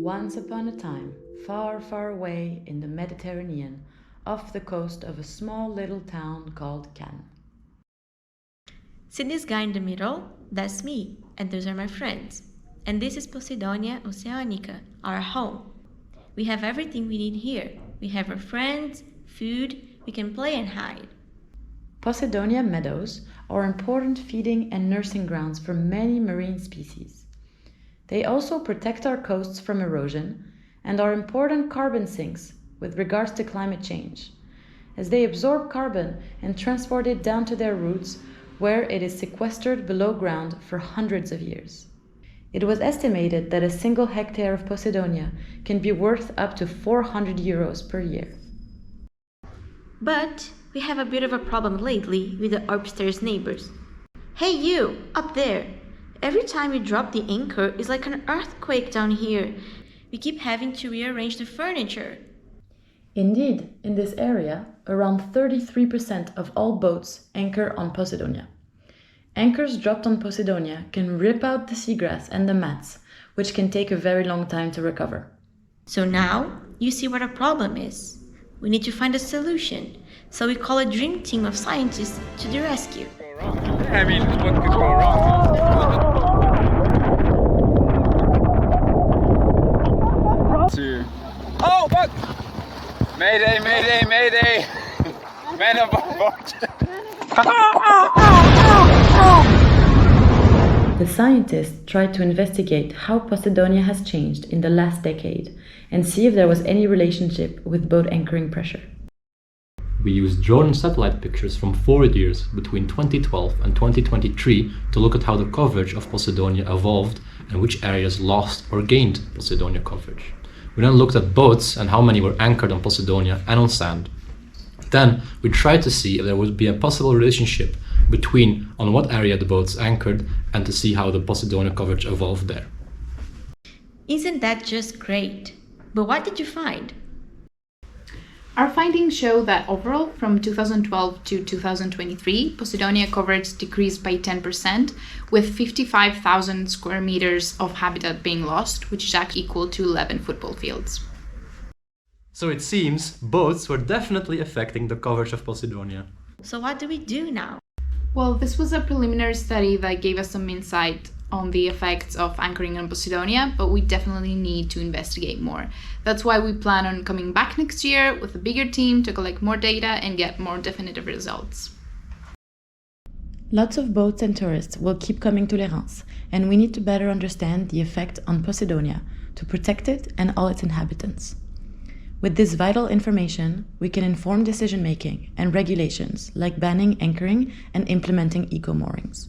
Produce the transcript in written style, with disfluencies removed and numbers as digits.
Once upon a time, far, far away in the Mediterranean, off the coast of a small little town called Cannes. See this guy in the middle? That's me, and those are my friends. And this is Posidonia oceanica, our home. We have everything we need here. We have our friends, food, we can play and hide. Posidonia meadows are important feeding and nursing grounds for many marine species. They also protect our coasts from erosion and are important carbon sinks with regards to climate change, as they absorb carbon and transport it down to their roots where it is sequestered below ground for hundreds of years. It was estimated that a single hectare of Posidonia can be worth up to 400 euros per year. But we have a bit of a problem lately with the upstairs neighbors. Hey you, up there! Every time you drop the anchor, it's like an earthquake down here. We keep having to rearrange the furniture. Indeed, in this area, around 33% of all boats anchor on Posidonia. Anchors dropped on Posidonia can rip out the seagrass and the mats, which can take a very long time to recover. So now, you see what our problem is. We need to find a solution. So we call a dream team of scientists to the rescue. I mean, what could go wrong? Oh, but Mayday, Mayday, Mayday! Man aboard! The scientists tried to investigate how Posidonia has changed in the last decade and see if there was any relationship with boat anchoring pressure. We used drone and satellite pictures from 4 years between 2012 and 2023 to look at how the coverage of Posidonia evolved and which areas lost or gained Posidonia coverage. We then looked at boats and how many were anchored on Posidonia and on sand. Then we tried to see if there would be a possible relationship between on what area the boats anchored and to see how the Posidonia coverage evolved there. Isn't that just great? But what did you find? Our findings show that overall, from 2012 to 2023, Posidonia coverage decreased by 10%, with 55,000 square meters of habitat being lost, which is actually equal to 11 football fields. So it seems boats were definitely affecting the coverage of Posidonia. So what do we do now? Well, this was a preliminary study that gave us some insight on the effects of anchoring on Posidonia, but we definitely need to investigate more. That's why we plan on coming back next year with a bigger team to collect more data and get more definitive results. Lots of boats and tourists will keep coming to Les Reims, and we need to better understand the effect on Posidonia to protect it and all its inhabitants. With this vital information, we can inform decision-making and regulations like banning anchoring and implementing eco-moorings.